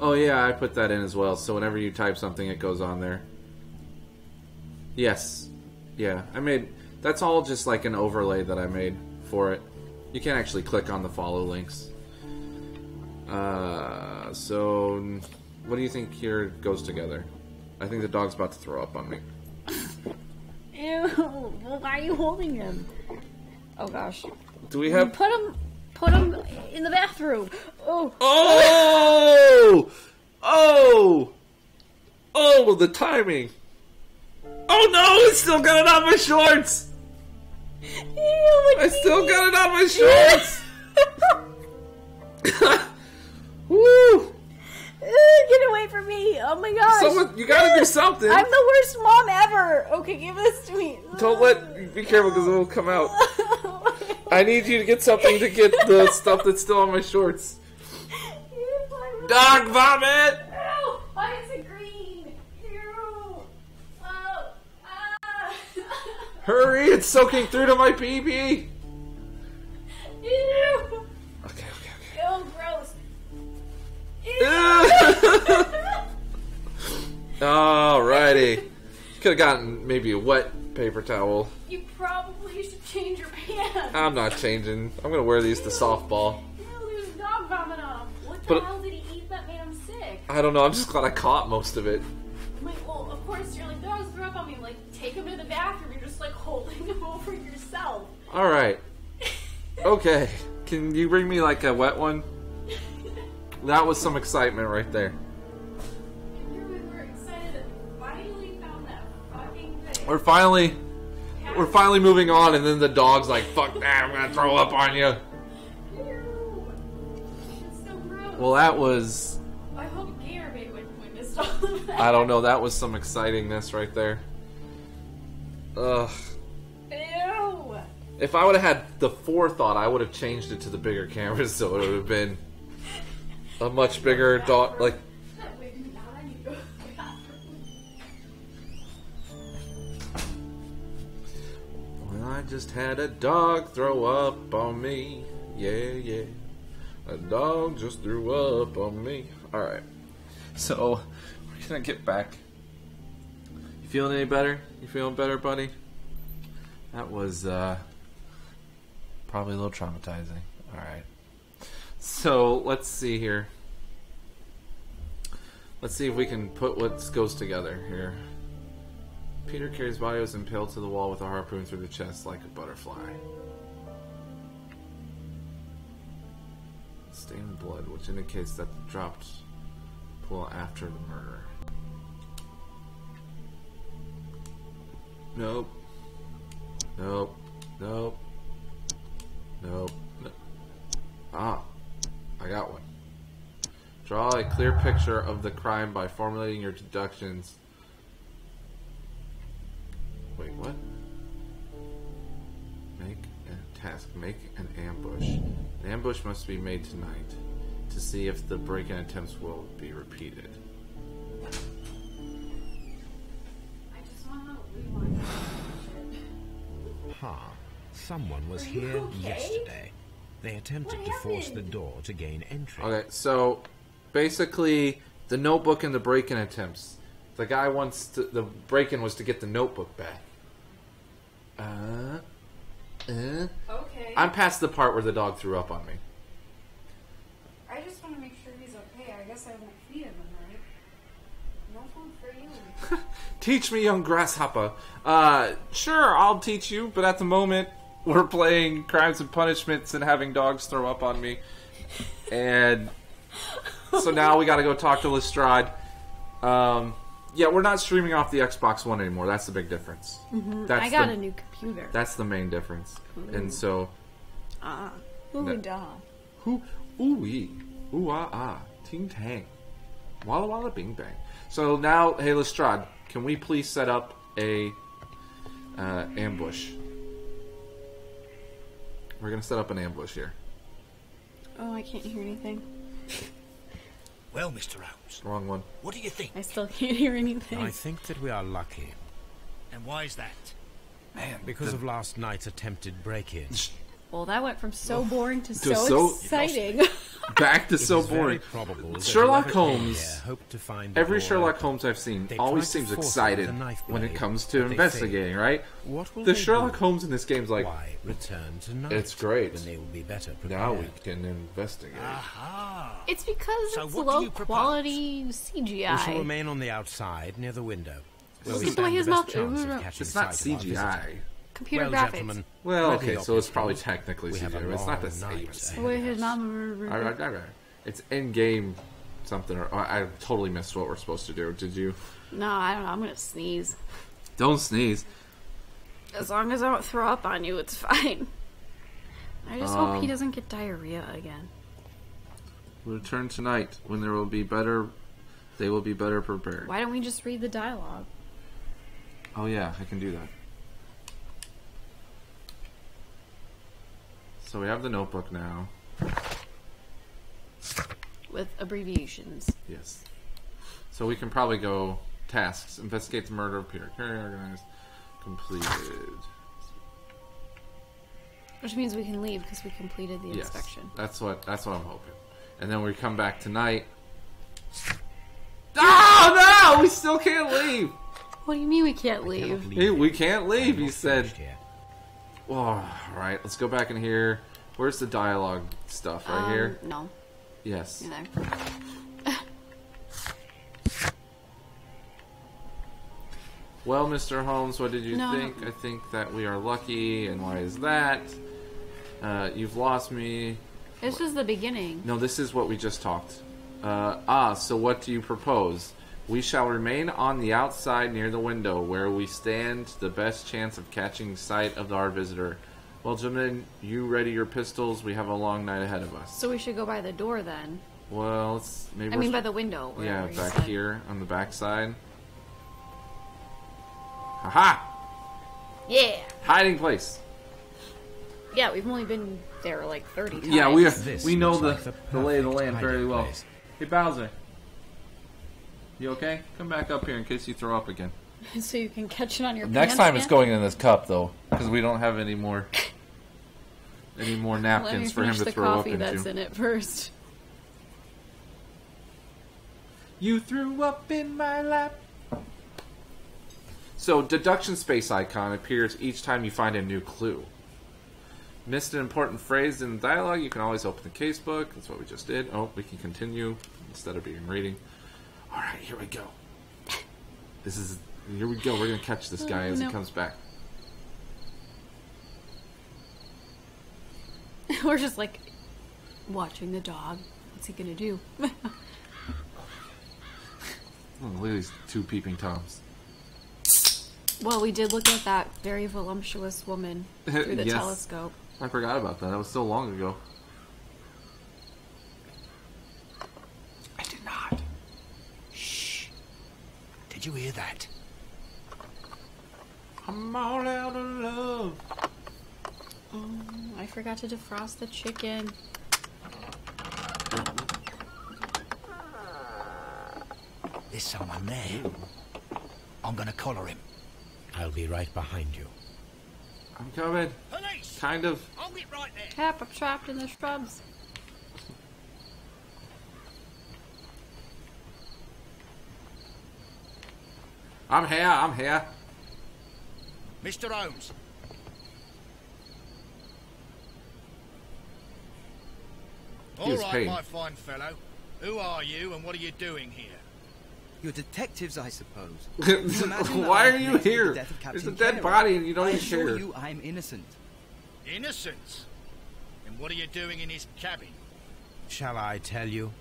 Oh yeah, I put that in as well. So whenever you type something, it goes on there. Yes. Yeah, I made... That's all just like an overlay that I made for it. You can't actually click on the follow links. So... What do you think here goes together? I think the dog's about to throw up on me. Ew. Well, why are you holding him? Oh, gosh. Do we have... Put him in the bathroom. Oh. Oh! Oh! Oh, the timing. Oh no, I still got it on my shorts! Ew, I still got it on my shorts! Woo! Get away from me! Oh my gosh! Someone, you gotta do something! I'm the worst mom ever! Okay, give this to me. Don't let... Be careful because it'll come out. I need you to get something to get the stuff that's still on my shorts. Dog vomit! Ew! Why is it green? Ew! Oh! Ah! Hurry, it's soaking through to my pee-pee! Ew! Okay. Ew, gross! Alrighty. Could have gotten maybe a wet paper towel. You probably should change your pants. I'm not changing. I'm gonna wear these to softball. Ew, there's dog vomit on him. What the But- hell did he eat that made him sick? I don't know. I'm just glad I caught most of it. I'm like, well, of course, you're like, dogs throw up on me. I'm like, take him to the bathroom. You're just like holding him over yourself. Alright. Okay. Can you bring me like a wet one? That was some excitement right there. We were excited that we finally found that fucking thing. We're finally moving on, and then the dog's like, fuck that, I'm gonna throw up on you. Ew. It's so gross. Well, that was... I hope Gator Bay witnessed all of that. I don't know. That was some excitingness right there. Ugh. Ew. If I would have had the forethought, I would have changed it to the bigger cameras, so it would have been a much bigger dog. Like, Wait, now I need to go to the bathroom. when I just had a dog throw up on me. Yeah. A dog just threw up on me. Alright. So, we're gonna get back. You feeling any better? You feeling better, buddy? That was, probably a little traumatizing. Alright. So, let's see here. Let's see if we can put what goes together here. Peter Carey's body was impaled to the wall with a harpoon through the chest like a butterfly. Stained blood, which indicates that the dropped pull after the murder. Nope. Ah, I got one. Draw a clear picture of the crime by formulating your deductions. Wait, what? Make a task. Make an ambush. An ambush must be made tonight to see if the break-in attempts will be repeated. I just want to rewind. Someone was you here okay? yesterday. They attempted to force the door to gain entry. Okay, so basically, the notebook and the break-in attempts. The guy wants to. The break-in was to get the notebook back. Okay. I'm past the part where the dog threw up on me. I just want to make sure he's okay. I guess I won't feed him, right? No food for you. Teach me, young grasshopper. Sure, I'll teach you, but at the moment, we're playing Crimes and Punishments and having dogs throw up on me. And so now we gotta go talk to Lestrade. Yeah, we're not streaming off the Xbox One anymore. That's the big difference. That's I got a new computer. That's the main difference. And so... Ooh-da. Ooh-wee. Ooh-ah-ah. Ting-tang. Walla walla bing bang. So now, hey Lestrade, can we please set up a ambush? We're gonna set up an ambush here. Oh, I can't hear anything. Well, Mr. Holmes, Wrong one. what do you think? I still can't hear anything. I think that we are lucky. And why is that? Man, Because of last night's attempted break-in. Well, that went from so boring to so- so exciting. Back to It so is very boring. probable that Sherlock whoever came Holmes, here hoped to find every the door Sherlock open. Holmes I've seen They always tried to seems force it excited with a knife when it blade, comes to but they investigating, failed. right? What will The they Sherlock do? Holmes in this game's like, Why return tonight? it's great. When they will be better prepared. now we can investigate. Aha! It's because So it's what do low you propose? quality We shall CGI. remain on the outside near the window. Where we Listen to stand his the best mouth. chance of catching It's not sight of our visitor. CGI. Computer Well, graphics. gentlemen, Well, ready okay, your so it's probably pistols. technically We have a CGI, but it's not the long same night as ahead. Where's his mom? Alright. It's in-game something. Or I totally missed what we're supposed to do. Did you? No, I don't know. I'm gonna sneeze. Don't sneeze. As long as I don't throw up on you, it's fine. I just hope he doesn't get diarrhea again. Return tonight when there will be better. They will be better prepared. Why don't we just read the dialogue? Oh yeah, I can do that. So we have the notebook now. With abbreviations. Yes. So we can probably go tasks. Investigate the murder of Peter Carey. Organized. Completed. Which means we can leave because we completed the Yes. inspection. That's what I'm hoping. And then we come back tonight. Oh no! We still can't leave. What do you mean we can't Cannot leave? leave Hey, we here. can't leave. I'm He not said. finished here. Oh, all right. Let's go back in here. Where's the dialogue stuff? Right here. No. Yes. You're there. Well, Mr. Holmes, what did you No. think? I think that we are lucky, and why is that? You've lost me. This is the beginning. No, this is what we just talked. So what do you propose? We shall remain on the outside near the window, where we stand the best chance of catching sight of our visitor. Well, gentlemen, you ready your pistols? We have a long night ahead of us. So we should go by the door then. Well, let's maybe. I mean, by the window. yeah, wherever you back said. here on the back side. Haha! Yeah. Hiding place. Yeah, we've only been there like 30 times. Yeah, This we know looks the, like the lay of the perfect land very hiding well. place. Hey, Bowser. You okay? Come back up here in case you throw up again. So you can catch it on your Next pants time it's again? going in this cup, though, because we don't have any more Let me napkins for him finish to the throw up coffee into. that's in it first. You threw up in my lap. So, deduction space icon appears each time you find a new clue. Missed an important phrase in the dialogue, you can always open the casebook. That's what we just did. Oh, we can continue instead of being reading. Alright, here we go. Here we go. We're going to catch this guy as he no. comes back. We're just like watching the dog. What's he gonna do? Oh, look at these two peeping toms. Well, we did look at that very voluptuous woman through the Yes. telescope. I forgot about that. That was so long ago. I did not. Shh. Did you hear that? I'm all out of love. I forgot to defrost the chicken. There's someone there. I'm gonna collar him. I'll be right behind you. I'm coming. Police! Kind of. Hold it right there. Cap, I'm trapped in the shrubs. I'm here. I'm here. Mr. Holmes. All is right, paid. my fine fellow. Who are you and what are you doing here? You're detectives, I suppose. You imagine that Why I'm are you connected with the here? death of There's a Captain dead Carey? body and you don't I even assure care. you I'm innocent. Innocent? And what are you doing in his cabin? Shall I tell you?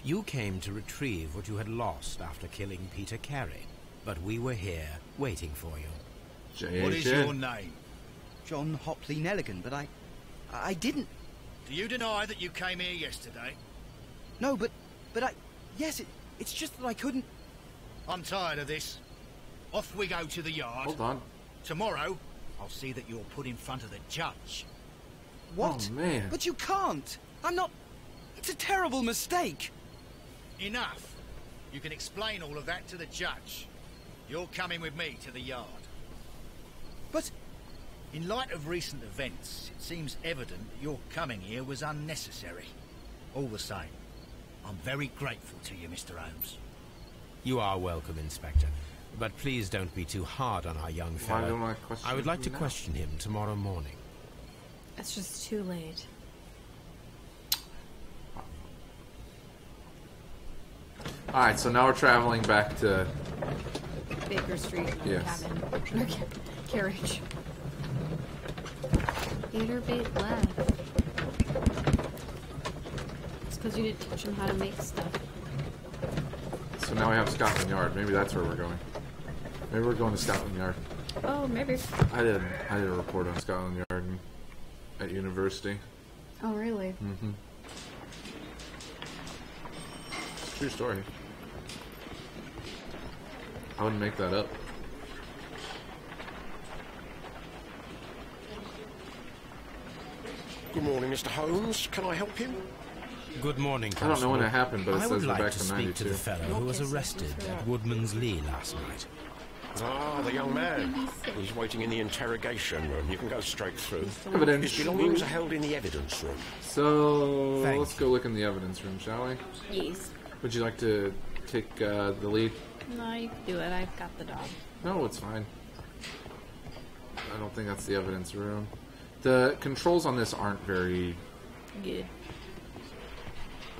You came to retrieve what you had lost after killing Peter Carey. But we were here, waiting for you. What is your name? John Hopley Nelligan, but I didn't. Do you deny that you came here yesterday? No, but yes, it's just that I couldn't. I'm tired of this. Off we go to the yard. Hold on. Tomorrow, I'll see that you're put in front of the judge. What? Oh, man. But you can't. I'm not. It's a terrible mistake. Enough. You can explain all of that to the judge. You're coming with me to the yard. But In light of recent events, it seems evident that your coming here was unnecessary. All the same, I'm very grateful to you, Mr. Holmes. You are welcome, Inspector. But please don't be too hard on our young Why fellow. don't I question I would like to him now? question him tomorrow morning. It's just too late. Alright, so now we're traveling back to... Baker Street Yes. cabin. Carriage. Gator bait left. It's because you didn't teach him how to make stuff. So now we have Scotland Yard. Maybe that's where we're going. Maybe we're going to Scotland Yard. Oh, maybe. I did a report on Scotland Yard at university. Oh, really? Mm-hmm. True story. I wouldn't make that up. Good morning, Mr. Holmes. Can I help you? Good morning, I don't know when Constable. it happened, but it I says would we're like back to to speak 92. to the fellow who was arrested at Woodman's Lee last night. Ah, the young man. He's waiting in the interrogation room. You can go straight through. Evidence His belongings are room. held in the evidence room. So Thank let's go look in the evidence room, shall we? Yes. Would you like to take the lead? No, you can do it. I've got the dog. No, it's fine. I don't think that's the evidence room. The controls on this aren't very... Good.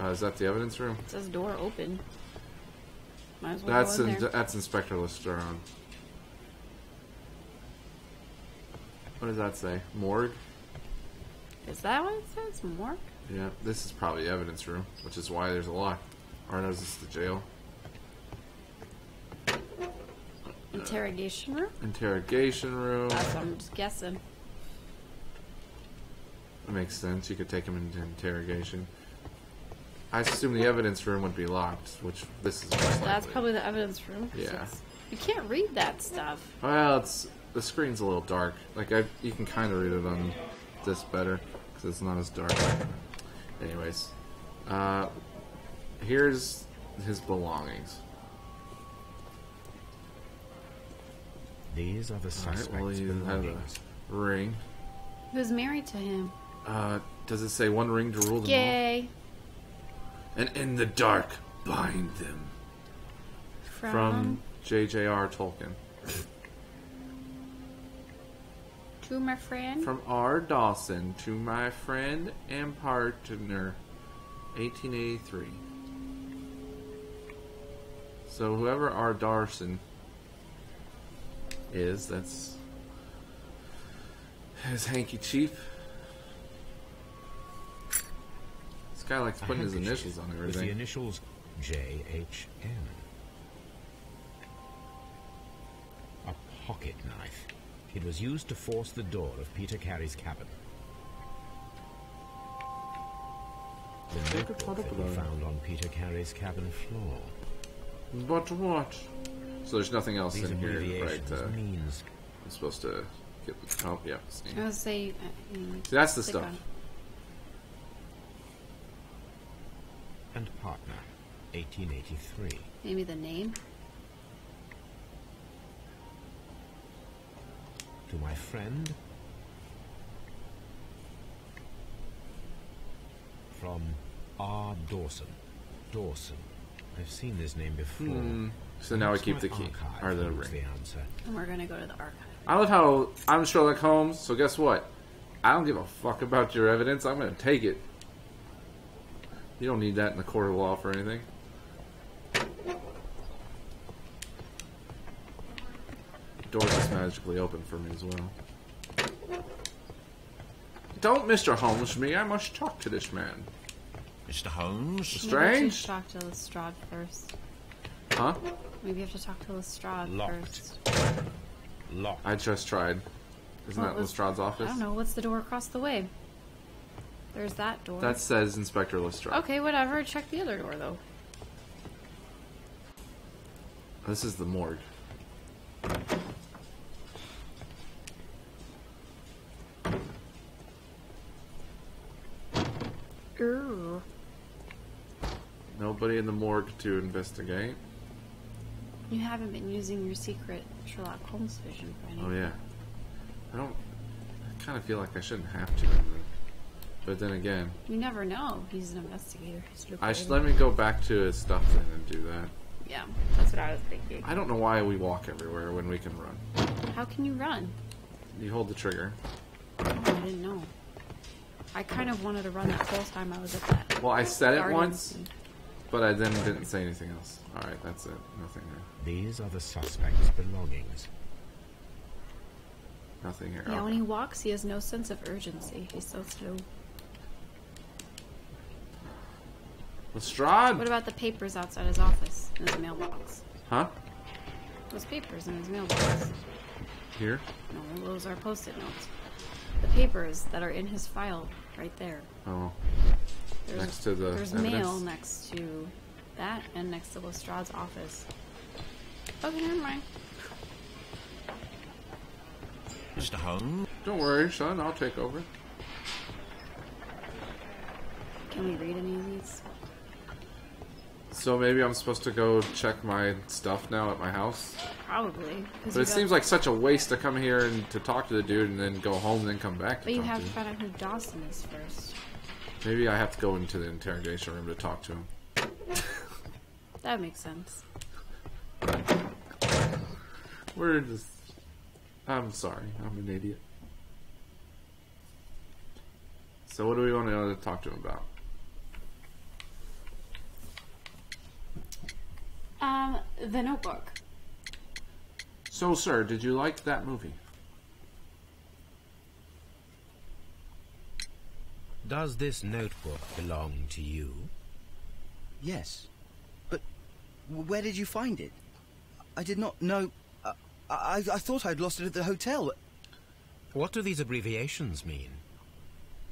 is that the evidence room? It says door open. Might as well go in there. That's Inspector Lestrade. What does that say? Morgue? Is that what it says? Morgue? Yeah, this is probably the evidence room, which is why there's a lock. Or no, is this the jail? Interrogation room? Interrogation room. That's what I'm just guessing. That makes sense. You could take him into interrogation. I assume the evidence room would be locked, which this is most That's likely. probably the evidence room. 'cause Yeah. it's- You can't read that stuff. Well, the screen's a little dark. Like you can kind of read it on this better because it's not as dark. Anyways, here's his belongings. These are the All right. suspects' Well, he has belongings. a ring. Who's married to him? Does it say one ring to rule them Gay. all? And in the dark, bind them. From J.J.R. Tolkien. To my friend. From R. Dawson to my friend and partner, 1883. So whoever R. Dawson is, that's his hanky chief. This guy likes A putting his handkerchief initials on with the everything. initials J.H.N. A pocket knife. It was used to force the door of Peter Carey's cabin. The notebook that we found on Peter Carey's cabin floor. But what? So there's nothing else These in here, right? abbreviations means I'm supposed to get. Oh, yeah. See. I would say. See, that's the click stuff. on- and partner, 1883. Maybe the name. To my friend, from R. Dawson. Dawson. I've seen this name before. So now we Perhaps keep my the key, archive or the holds ring. the answer. And we're gonna go to the archive. I love how I'm Sherlock Holmes, so guess what? I don't give a fuck about your evidence. I'm going to take it. You don't need that in the court of law for anything. Door just magically opened for me as well. Don't Mr. Holmes me. I must talk to this man. Mr. Holmes? Maybe Strange? we should talk to Lestrade first. Huh? Maybe you have to talk to Lestrade Locked. first. Locked. I just tried. Isn't Well, that Lestrade's office? I don't know. What's the door across the way? There's that door. That says Inspector Lestrade. Okay, whatever. Check the other door, though. This is the morgue. Ooh. Nobody in the morgue to investigate. You haven't been using your secret Sherlock Holmes vision for anything. Oh yeah. I don't. kind of feel like I shouldn't have to. But then again... You never know. He's an investigator. Let me go back to his stuff then and do that. Yeah, that's what I was thinking. I don't know why we walk everywhere when we can run. How can you run? You hold the trigger. Oh, I didn't know. I kind of wanted to run that whole time I was at that. Well, I said it Gardens. once, but I then didn't say anything else. Alright, that's it. Nothing here. These are the suspect's belongings. Nothing here. Yeah, Okay. when he walks, he has no sense of urgency. He's so slow. Lestrade! What about the papers outside his office in his mailbox? Huh? Those papers in his mailbox. Here? No, those are post-it notes. The papers that are in his file, right there. Oh. There's, Next to the There's evidence? mail next to that and next to Lestrade's office. Okay, never mind. Mr. Holmes? Don't worry, son. I'll take over. Can we read any of these? So maybe I'm supposed to go check my stuff now at my house? Probably. But it seems like such a waste to come here and to talk to the dude and then go home and then come back to But you talk have to to him. find out who Dawson is first. Maybe I have to go into the interrogation room to talk to him. That makes sense. We're just... I'm sorry. I'm an idiot. So what do we want to talk to him about? The Notebook. So, sir, did you like that movie? Does this notebook belong to you? Yes. But where did you find it? I did not know... I thought I'd lost it at the hotel. What do these abbreviations mean?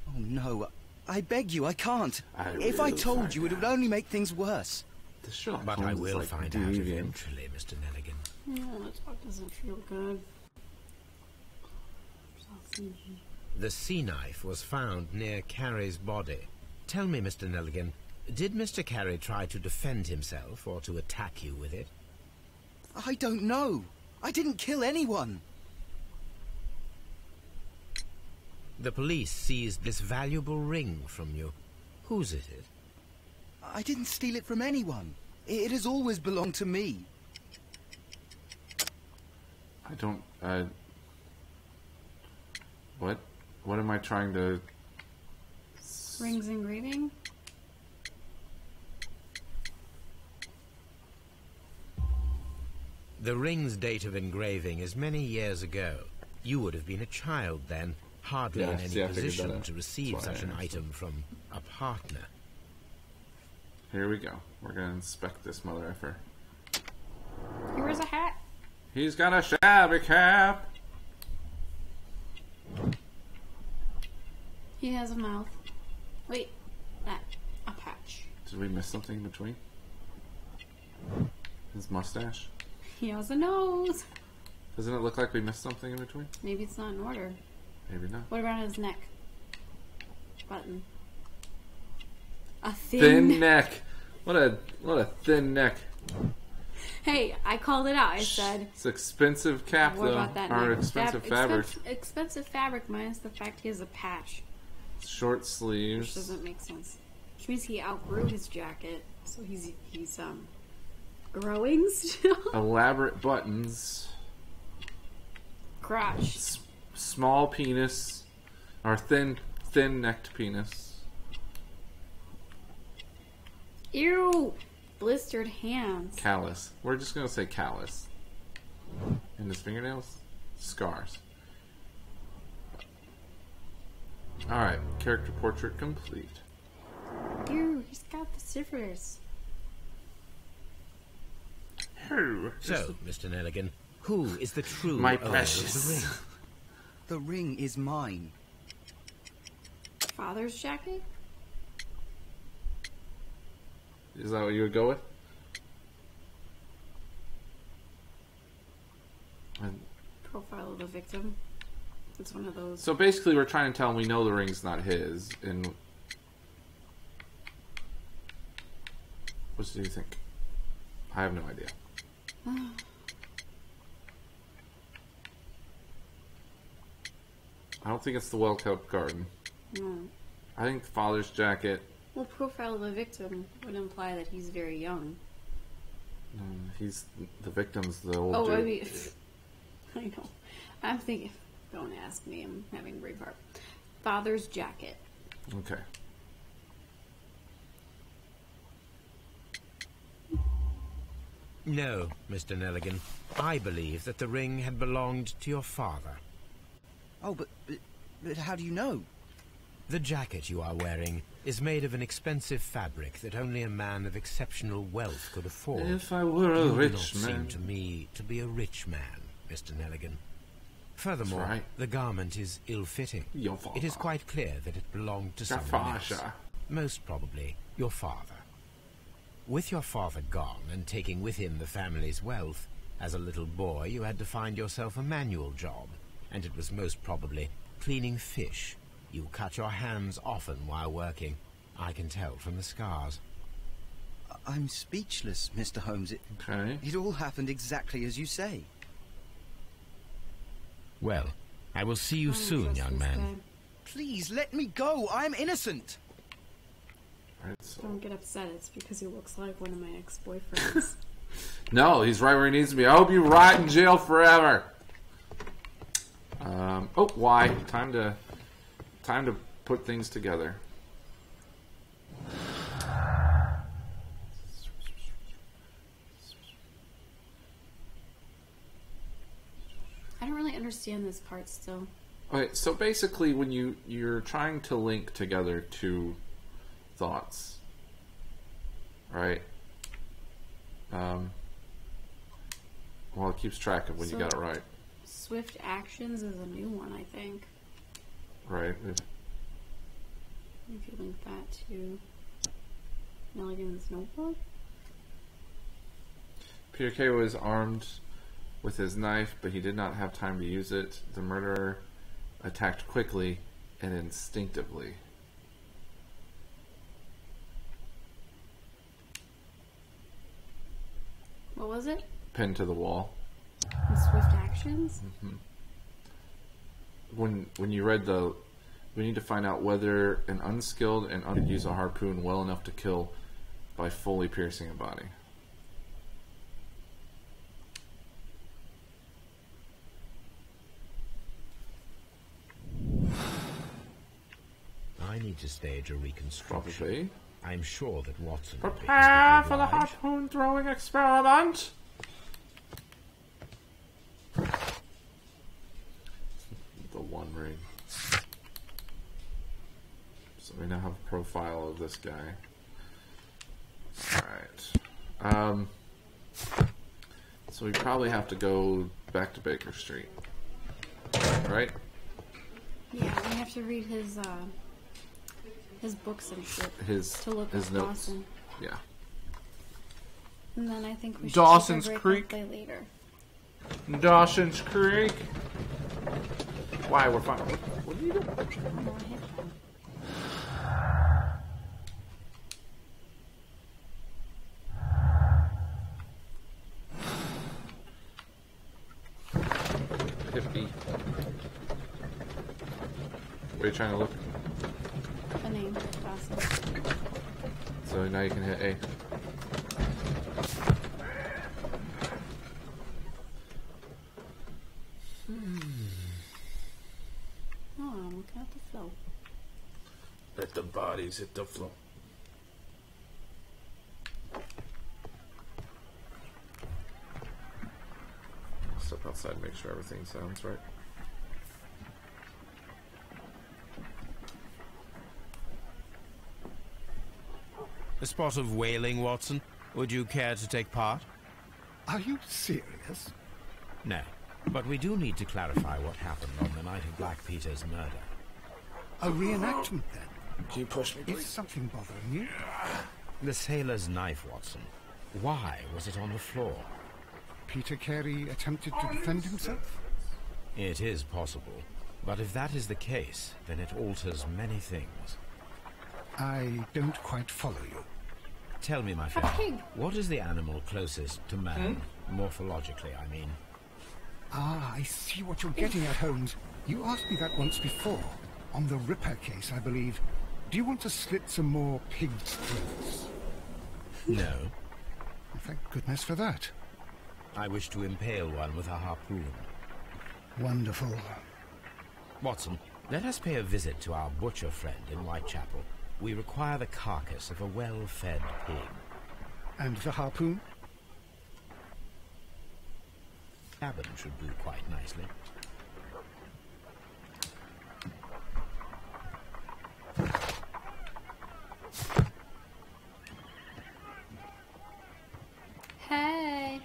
Oh, no. I beg you, I can't. I If I will told find you, it would out. only make things worse. This Sherlock But Holmes I is will like find out deviant. eventually, Mr. Nelligan. No, that talk doesn't feel good. The sea knife was found near Carey's body. Tell me, Mr. Nelligan, did Mr. Carey try to defend himself or to attack you with it? I don't know. I didn't kill anyone. The police seized this valuable ring from you. Whose is it? I didn't steal it from anyone. It has always belonged to me. I don't... What? What am I trying to... Rings engraving? The ring's date of engraving is many years ago. You would have been a child then, hardly Yeah, in any see, I figured that position out. to receive That's why such I an asked. item from a partner. Here we go. We're gonna inspect this mother effer. He wears a hat. He's got a shabby cap! He has a mouth. Wait, that. A patch. Did we miss something in between? His mustache? He has a nose. Doesn't it look like we missed something in between? Maybe it's not in order. Maybe not. What about his neck? Button. A Thin neck! What a thin neck. Hey, I called it out. I said, It's expensive cap what though. about that Or neck? expensive fabric. Expensive fabric minus the fact he has a patch. Short Which sleeves. doesn't make sense. Which means he outgrew his jacket. So he's growing still. Elaborate buttons. Crotch. Small penis. Or thin-necked penis. Ew! Blistered hands. Callus. We're just gonna say callus. And his fingernails? Scars. Alright, character portrait complete. Ew, he's got the syphilis. Who? So, Mr. Nelligan, who is the true My owner of the precious. ring? The ring is mine. Father's jacket? Is that what you would go with? And Profile of the victim. It's one of those. so basically we're trying to tell him we know the ring's not his, and... What do you think? I have no idea. I don't think it's the well-kept garden. No. I think father's jacket. Well, profile of a victim would imply that he's very young. He's the victim's the old Oh, dude. I mean, I know. I'm thinking. Don't ask me. I'm having a brain fart. Father's jacket. Okay. No, Mr. Nelligan. I believe that the ring had belonged to your father. Oh, but how do you know? The jacket you are wearing is made of an expensive fabric that only a man of exceptional wealth could afford. If I were a You do rich not man. seem to me to be a rich man, Mr. Nelligan. Furthermore, That's right. the garment is ill-fitting. Your father. It is quite clear that it belonged to Your someone else. father. Most probably your father. With your father gone and taking with him the family's wealth, as a little boy you had to find yourself a manual job, and it was most probably cleaning fish. You cut your hands often while working. I can tell from the scars. I'm speechless, Mr. Holmes. Okay. It all happened exactly as you say. Well, I will see you soon, young man. Please, let me go. I'm innocent. Right, so. Don't get upset. It's because he looks like one of my ex-boyfriends. No, he's right where he needs to be. I hope you rot in jail forever. Oh, why? Time to put things together. I don't really understand this part still. Okay, so basically when you're trying to link together two thoughts, right? Well, it keeps track of when you got it right. Swift actions is a new one, I think. Right. If you link that to Nelligan's notebook. Peter Kay was armed with his knife, but he did not have time to use it. The murderer attacked quickly and instinctively. What was it? Pinned to the wall. And swift actions? When you read we need to find out whether an unskilled and could use a harpoon well enough to kill by fully piercing a body. I need to stage a reconstruction. Probably. I'm sure that Watson will be Prepare for the obliged. harpoon throwing experiment. The One Ring. So we now have a profile of this guy. Alright. So we probably have to go back to Baker Street. Right? Yeah, we have to read his books and shit. To look his up notes. Dawson. Yeah. And then I think we should Dawson's take a break Creek. and play later. Dawson's Creek. Why, we're fine. What are you doing? More headphone. Hippie. What are you trying to look? The name, Dawson. So now you can hit A. Oh, I'm looking at the flow. Let the bodies hit the floor. Step outside and make sure everything sounds right. A spot of whaling, Watson? Would you care to take part? Are you serious? No. But we do need to clarify what happened on the night of Black Peter's murder. A reenactment, then? Can you push me, Is please? something bothering you? The sailor's knife, Watson. Why was it on the floor? Peter Carey attempted to defend himself? It is possible. But if that is the case, then it alters many things. I don't quite follow you. Tell me, my pig. friend, what is the animal closest to man? Morphologically, I mean. Ah, I see what you're getting at, Holmes. You asked me that once before. On the Ripper case, I believe. Do you want to slit some more pigs' throats? No. Well, thank goodness for that. I wish to impale one with a harpoon. Wonderful. Watson, let us pay a visit to our butcher friend in Whitechapel. We require the carcass of a well-fed pig. And the harpoon? Cabin should do quite nicely. Hey.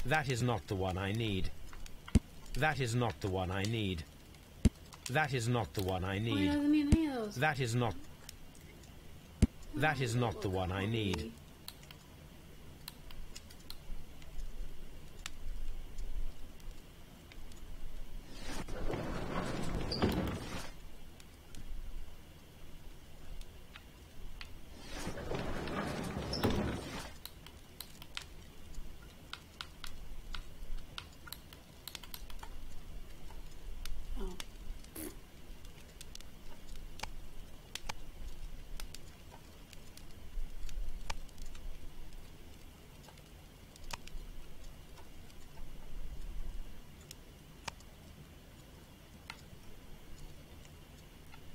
That is not the one I need. That is not the one I need. That is not the one I Oh, he need. doesn't need any of those. That is not... That is not the one I need.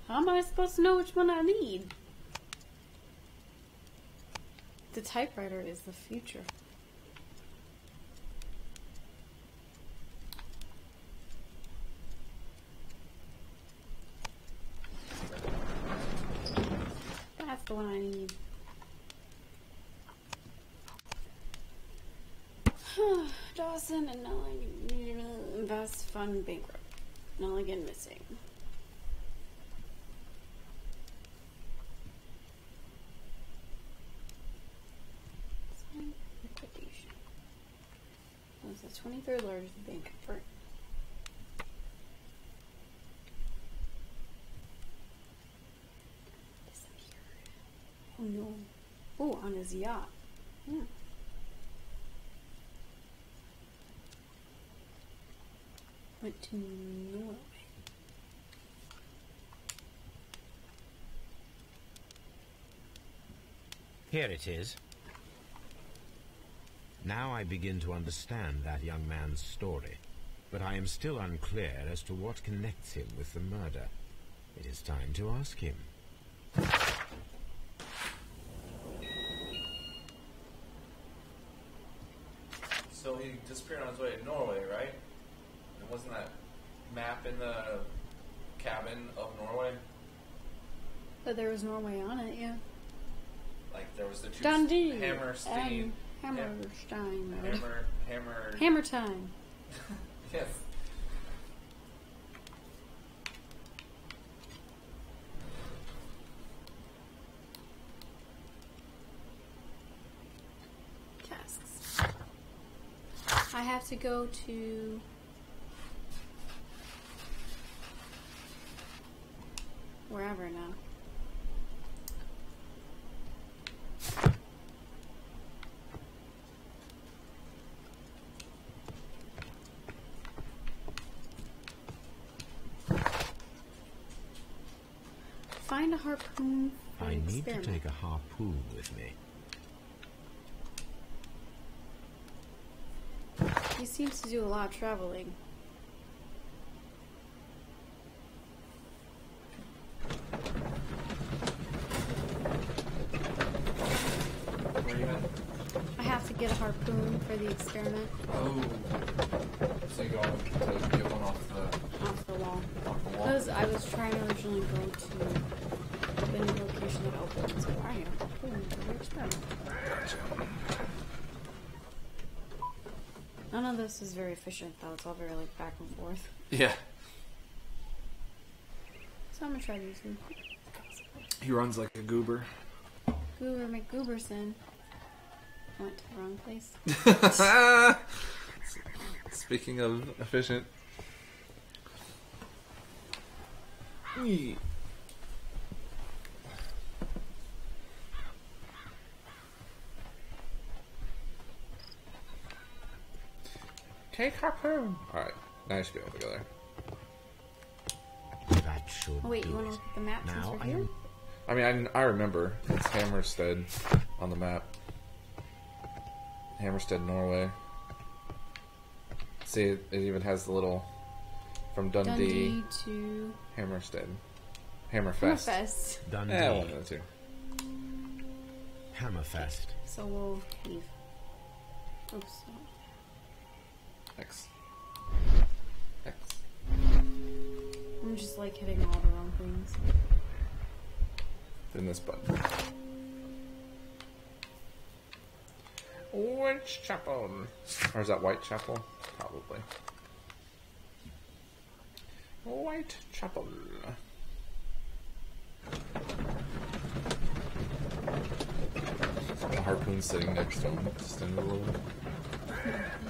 How am I supposed to know which one I need? The typewriter is the future. That's the one I need. Dawson and Nelligan invest fund bankrupt. Nelligan missing. Liquidation. That's the 23rd largest bank. Oh no. Oh, on his yacht. Yeah. Went to Norway. Here it is. Now I begin to understand that young man's story, but I am still unclear as to what connects him with the murder. It is time to ask him. So he disappeared on his way to Norway, right? And wasn't that map in the cabin of Norway? But there was Norway on it, yeah. Like there was the two Dundee. Hammerstein. Hammerstein. Hammer. Hammer time. Yes. Tasks. I have to go to wherever now. Find a harpoon for I an need to experiment. take a harpoon with me. He seems to do a lot of traveling. Where are you at? I have to get a harpoon for the experiment Oh. So you go to get one off the off the wall. wall. Because I was trying to originally go to the any location that opens. So I am going to the experiment. None of this is very efficient, though. It's all very, like, back and forth. Yeah. So I'm gonna try these. He runs like a goober. Goober McGooberson. I went to the wrong place. Speaking of efficient. Eee. Take harpoon. Alright, now I should be able to go there. That should Oh, wait, do you want to it. look at the map since Now we're I here? am I mean, I remember. It's Hammerstead on the map. Hammerstead, Norway. See, it even has the little... From Dundee, to Hammerstead. Hammerfest. Hammerfest. Dundee. Yeah, one of the two. Hammerfest. So we'll leave. Oops. X. X. I'm just like hitting all the wrong things. Then this button. Whitechapel. Or is that Whitechapel? Probably. Whitechapel. The harpoon's sitting next to him, just in the little.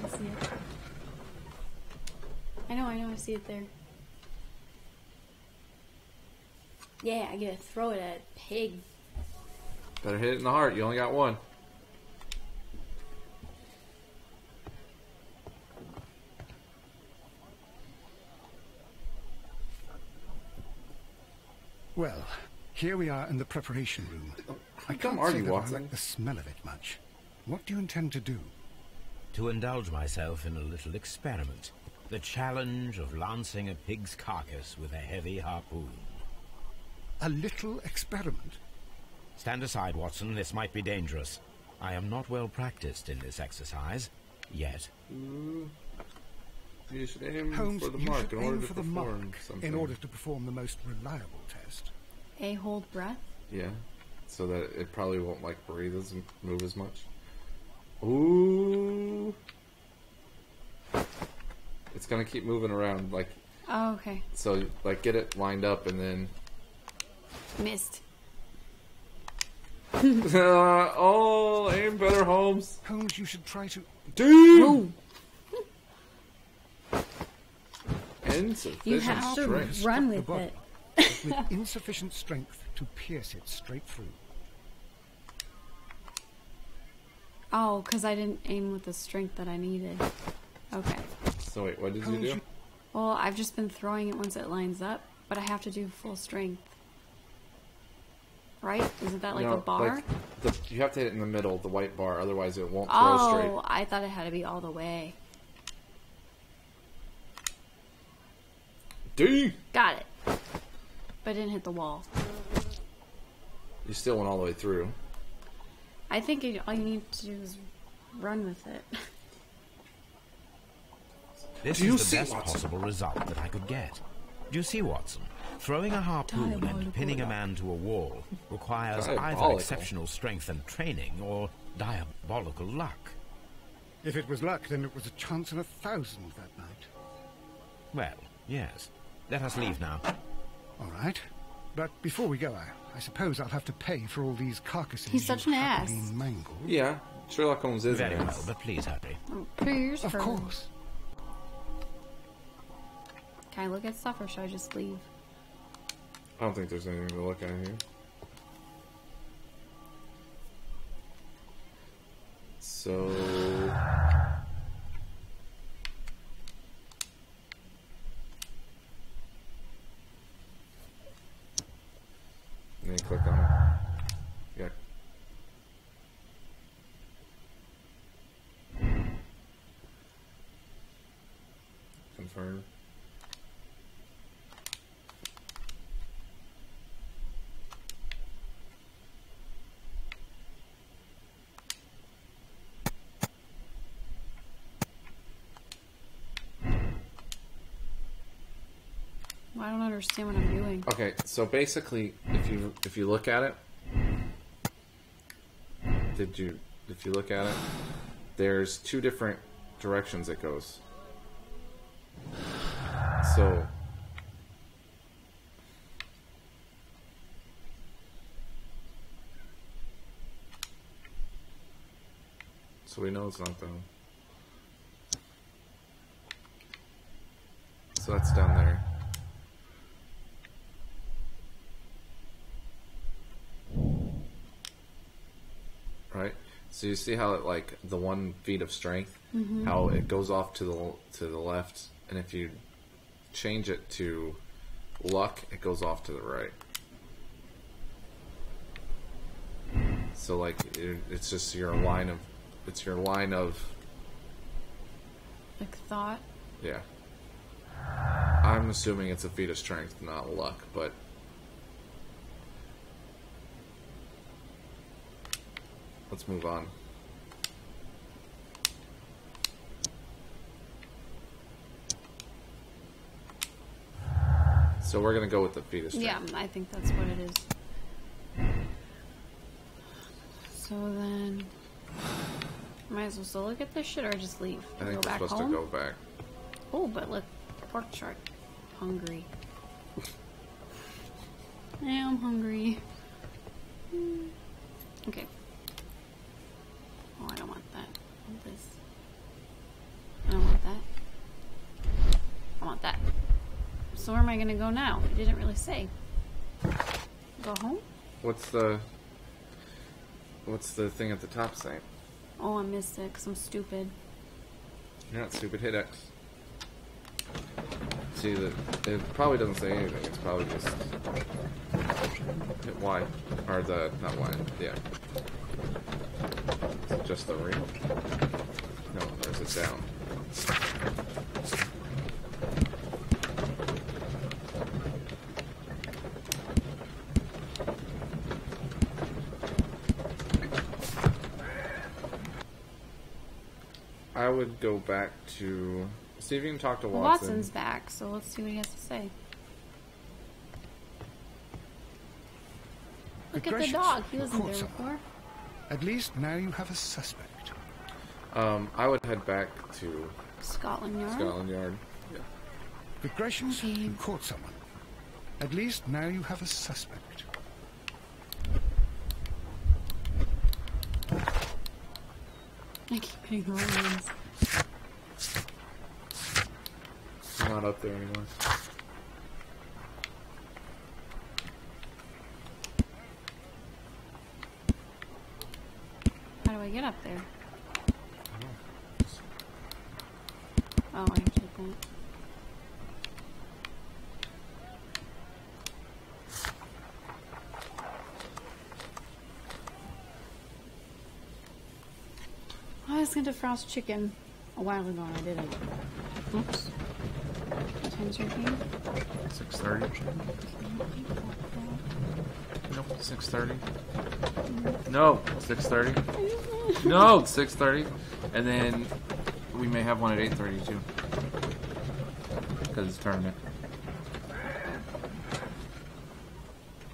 I see it. I know, I see it there. Yeah, I gotta throw it at pig. Better hit it in the heart, you only got one. Well, here we are in the preparation room. I Don't can't say argue, that I Watson. like the smell of it much. What do you intend to do? To indulge myself in a little experiment. The challenge of lancing a pig's carcass with a heavy harpoon. A little experiment? Stand aside, Watson. This might be dangerous. I am not well practiced in this exercise. Yet. You should aim Holmes, for the you mark should in order aim to for the perform mark something. in order to perform the most reliable test. A hold breath. Yeah, so that it probably won't like breathe as move as much. Ooh, it's gonna keep moving around like Oh, okay. so. Like get it lined up and then. Missed. Oh, aim better, Holmes. Holmes, you should try to... Dude. Insufficient You have to strength. run the with body. it. with insufficient strength to pierce it straight through. Oh, because I didn't aim with the strength that I needed. Okay. So wait, what did you do? Well, I've just been throwing it once it lines up, but I have to do full strength. Right? Isn't that like No, a bar? like you have to hit it in the middle, the white bar, otherwise it won't throw straight. Oh, I thought it had to be all the way. D. Got it. But I didn't hit the wall. You still went all the way through. I think all you need to do is run with it. This Do you is the see, best Watson? possible result that I could get. Do you see, Watson? Throwing a harpoon and pinning a man to a wall requires either Diabolical. exceptional strength and training or diabolical luck. If it was luck, then it was a chance in 1,000 that night. Well, yes. Let us leave now. All right. But before we go, I suppose I'll have to pay for all these carcasses He's such you've an ass. happily mangled. Yeah, Sherlock Holmes is Very an well, ass. but please hurry. Please, Of course. Can I look at stuff or should I just leave? I don't think there's anything to look at here. So... And then click on it. Yeah. Confirm. I don't understand what I'm doing. Okay, so basically, if you look at it, if you look at it, there's two different directions it goes. So we know it's not them. So that's down there. Right? So you see how it, like, the 1 feat of strength, how it goes off to the left, and if you change it to luck, it goes off to the right. So, like, it's just your line of, Like thought? yeah. I'm assuming it's a feat of strength, not luck, but let's move on. So we're gonna go with the feat of strength. Yeah, I think that's what it is. So then, am I supposed to look at this shit or just leave? I think go we're back supposed home? to go back. Oh, but look, pork chart. Hungry. Yeah, I'm hungry. Okay. Oh, I don't want that. I want this. I don't want that. I want that. So where am I gonna go now? It didn't really say. Go home? What's the thing at the top saying? Oh, I missed it because I'm stupid. You're not stupid. Hit X. See, it probably doesn't say anything. It's probably just hit Y. Or not Y. Yeah. Is it just the ring? No, or is it down? I would go back to... See if you can talk to Watson. Watson's back, so let's see what he has to say. Look at the dog. He wasn't there before. At least now you have a suspect. I would head back to Scotland Yard. Scotland Yard. Yeah. Good gracious, you caught someone. At least now you have a suspect. I keep hitting the wrong ones. I'm not up there anymore. How do I get up there? Oh, I actually can't. I was going to defrost chicken a while ago and I didn't. Oops. What time's your game? 6:30. Nope, 6:30. No, 6:30. No, it's 6:30. And then we may have one at 8:30 too. Because it's tournament.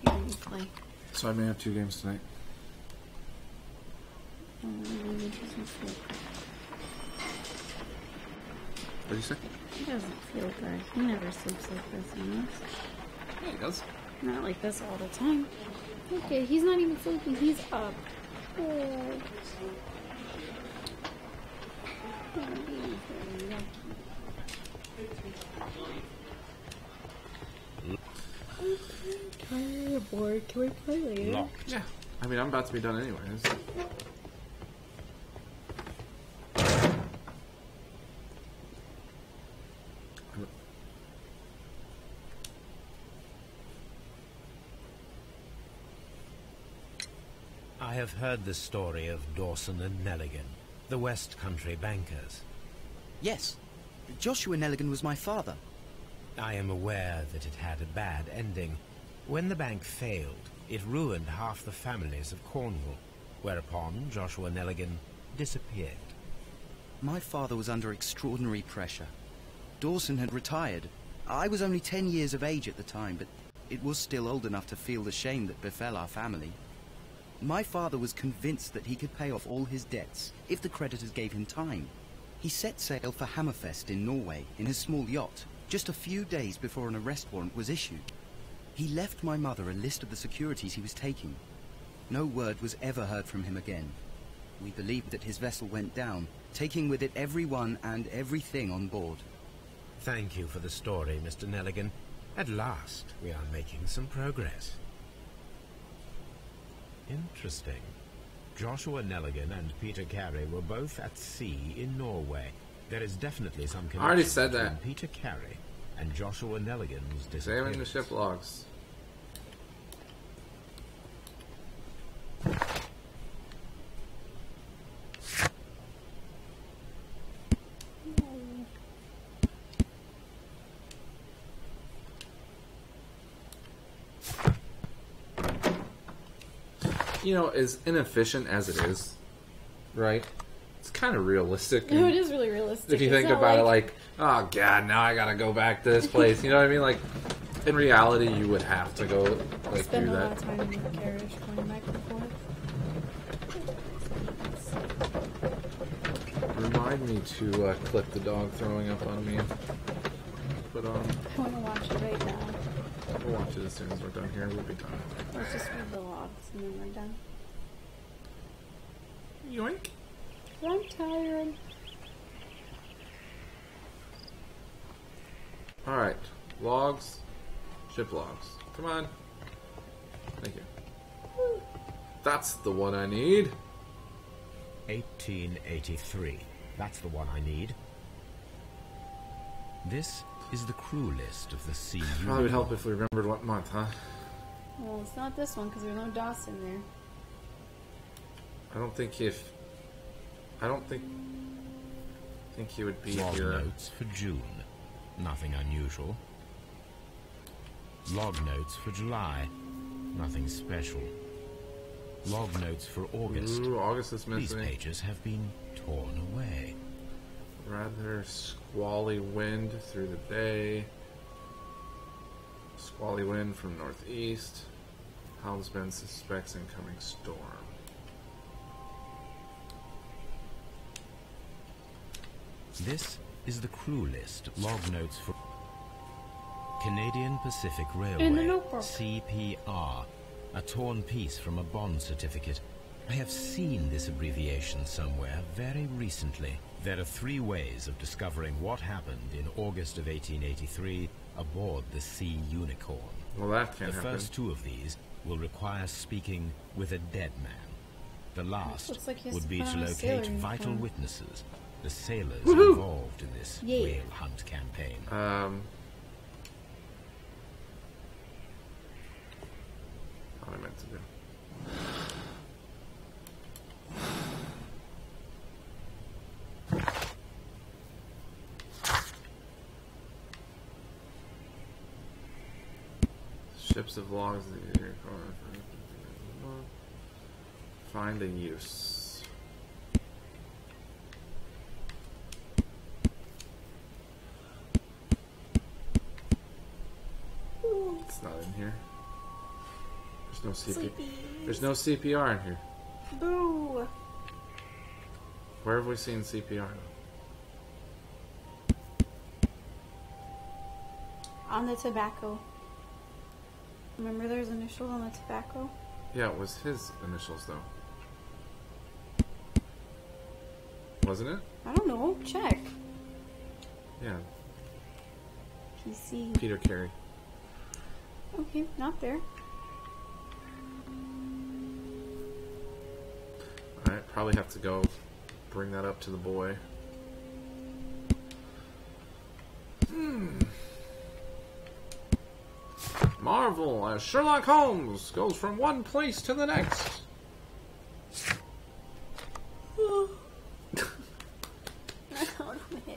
Yeah, you play. So I may have 2 games tonight. What do you say? He doesn't feel good. He never sleeps like this, honest. Yeah, he does. Not like this all the time. Okay, he's not even sleeping. He's up. Oh. I'm bored. Can we play later? Locked. Yeah. I mean, I'm about to be done anyways. I have heard the story of Dawson and Nelligan, the West Country bankers. Yes. Joshua Nelligan was my father. I am aware that it had a bad ending. When the bank failed, it ruined half the families of Cornwall, whereupon Joshua Nelligan disappeared. My father was under extraordinary pressure. Dawson had retired. I was only 10 years of age at the time, but it was still old enough to feel the shame that befell our family. My father was convinced that he could pay off all his debts if the creditors gave him time. He set sail for Hammerfest in Norway in his small yacht, just a few days before an arrest warrant was issued. He left my mother a list of the securities he was taking. No word was ever heard from him again. We believe that his vessel went down, taking with it everyone and everything on board. Thank you for the story, Mr. Nelligan. At last, we are making some progress. Interesting. Joshua Nelligan and Peter Carey were both at sea in Norway. There is definitely some connection I already said between that. Peter Carey and Joshua Nelligan's disappearance. Examine the ship logs. You know, as inefficient as it is, right? It's kind of realistic. No, it is really realistic. If you It's think not about it, like, oh god, now I gotta go back to this place. You know what I mean? Like, in reality, you would have to go like spend do a lot that. of time in the carriage going back and forth. Remind me to clip the dog throwing up on me. But I want to watch it right now. we'll watch it as soon as we're done here. We'll be done. Let's just read the logs and then we're done. Yoink. I'm tired. All right, logs, ship logs. Come on. Thank you. That's the one I need. 1883. That's the one I need. This is the crew list of the Sea Probably would help if we remembered what month, huh? Well, it's not this one because there's no Dawson there. I don't think he would be Log here. notes for June. Nothing unusual. Log notes for July. Nothing special. Log notes for August. Ooh, August is These missing. pages have been torn away. Rather squally wind through the bay. Squally wind from northeast. Helmsman suspects incoming storm. This is the crew list. Log notes for Canadian Pacific Railway. In the notebook. CPR. A torn piece from a bond certificate. I have seen this abbreviation somewhere very recently. There are 3 ways of discovering what happened in August of 1883 aboard the Sea Unicorn. Well, that can't The happen. first 2 of these will require speaking with a dead man. The last Looks like he has would be to to put on a sailor locate vital uniform. witnesses, the sailors Woohoo! involved in this Yay. whale hunt campaign. What I meant to do. Ships of logs. Find a use. It's not in here. There's no CPR. There's no CPR in here. Boo! Where have we seen CPR? On the tobacco. Remember there's initials on the tobacco? Yeah, it was his initials though. Wasn't it? I don't know. Check. Yeah, PC. Peter Carey. Okay, not there. Alright, probably have to go bring that up to the boy. Marvel as Sherlock Holmes goes from one place to the next.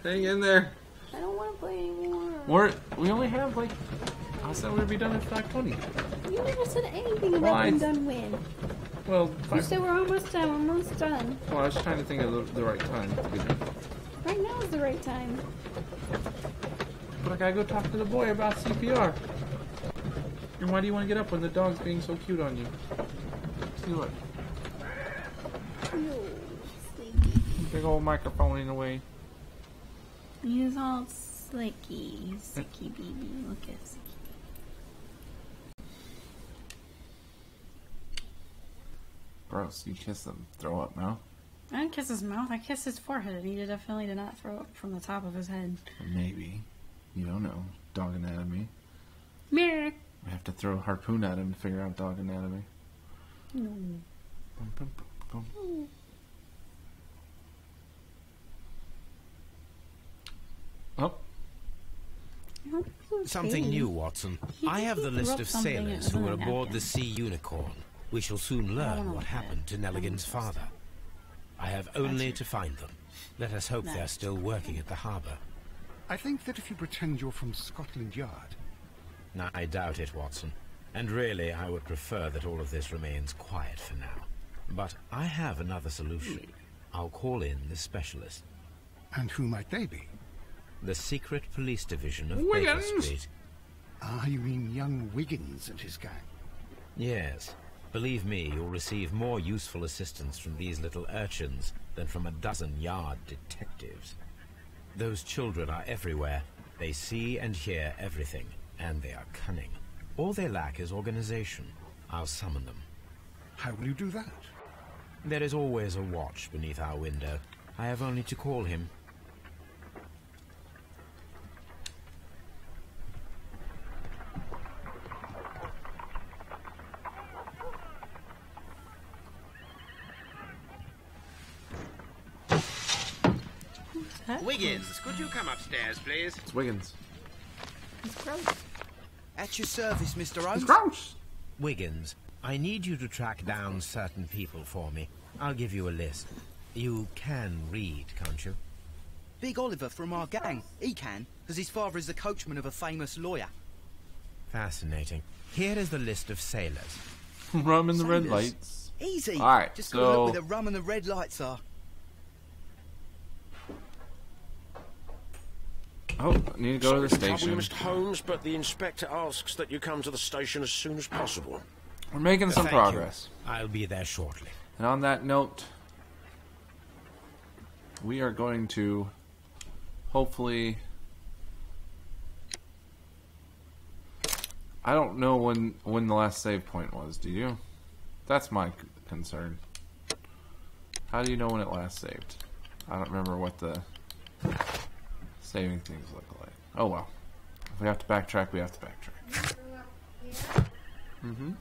Hang in there. I don't want to play anymore. We only have like, I said we'd be done at 5:20. You never said anything about Why? being done when. Well, You said we're almost done. We're almost done. well, I was trying to think of the right time to be done. Right now is the right time. But I gotta go talk to the boy about CPR. And why do you want to get up when the dog's being so cute on you? See what? No, sleepy. Big old microphone in the way. He's all slicky. He's sicky baby. Look at sicky. Gross. You kiss them. Throw up, no? I didn't kiss his mouth. I kissed his forehead, and he definitely did not throw up from the top of his head. Maybe. You don't know. Dog anatomy. Meh. We have to throw a harpoon at him to figure out dog anatomy. No. Boom, boom, boom, boom. Oh. Something new, Watson. I have the list of sailors who were aboard the Sea Unicorn. We shall soon learn what happened to Nelligan's father. I have only to find them. Let us hope they're still working at the harbour. I think that if you pretend you're from Scotland Yard... I doubt it, Watson. And really, I would prefer that all of this remains quiet for now. But I have another solution. I'll call in the specialist. And who might they be? The secret police division of Wiggins! Baker Street. Ah, you mean young Wiggins and his gang? Yes. Believe me, you'll receive more useful assistance from these little urchins than from a dozen yard detectives. Those children are everywhere. They see and hear everything, and they are cunning. All they lack is organization. I'll summon them. How will you do that? There is always a watch beneath our window. I have only to call him. Wiggins, could you come upstairs, please? It's Wiggins. It's gross. At your service, Mr. Holmes. It's gross! Wiggins, I need you to track down certain people for me. I'll give you a list. You can read, can't you? Big Oliver from our gang. He can, because his father is the coachman of a famous lawyer. Fascinating. Here is the list of sailors. Rum and the red Sailors. lights. Easy. Alright, Just so... gotta look where the rum and the red lights are. Oh, I need to go to the Sorry station. Mr. Holmes, but the inspector asks that you come to the station as soon as possible. We're making some Thank you. progress. I'll be there shortly. And on that note, we are going to hopefully... I don't know when the last save point was, do you? That's my concern. How do you know when it last saved? I don't remember what the saving things look like. Oh well. If we have to backtrack, we have to backtrack. Mm-hmm.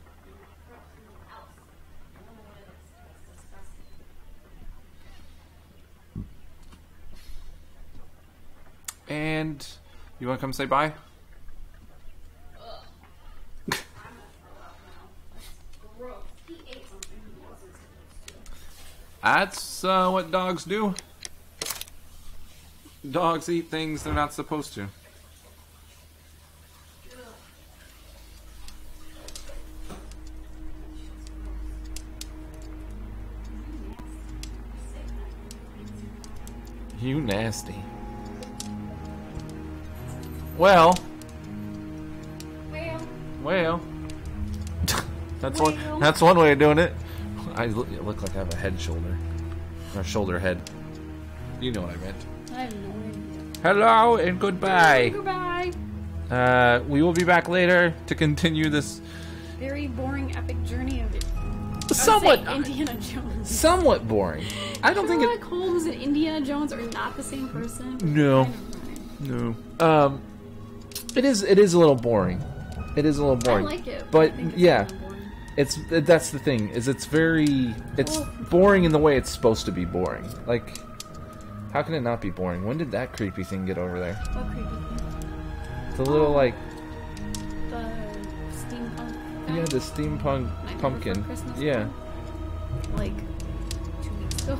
And you want to come say bye? That's what dogs do. Dogs eat things they're not supposed to. You nasty. Well. That's one way of doing it. I look like I have a head shoulder. Or shoulder head. You know what I meant. I have no idea. Hello and goodbye. Goodbye. We will be back later to continue this Very boring, epic journey of it. somewhat Indiana Jones. somewhat boring. I don't think Sherlock Holmes and Indiana Jones are not the same person. No. It is a little boring. It is a little boring. I like it, But I think it's yeah. kinda boring. That's the thing, is it's boring in the way it's supposed to be boring. Like, how can it not be boring? When did that creepy thing get over there? What creepy thing? The little, like, The steampunk guy? yeah, the steampunk Nightmare pumpkin. Before Christmas Yeah. guy? Like 2 weeks ago.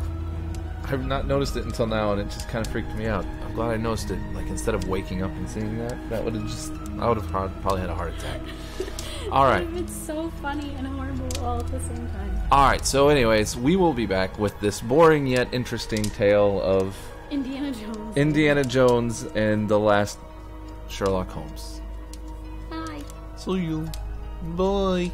I've not noticed it until now, and it just kind of freaked me out. I'm glad I noticed it. Like, instead of waking up and seeing that I would have probably had a heart attack. Alright. It's so funny and horrible all at the same time. Alright, so anyways, we will be back with this boring yet interesting tale of Indiana Jones. Indiana Jones and the last Sherlock Holmes. Bye. See you. Bye.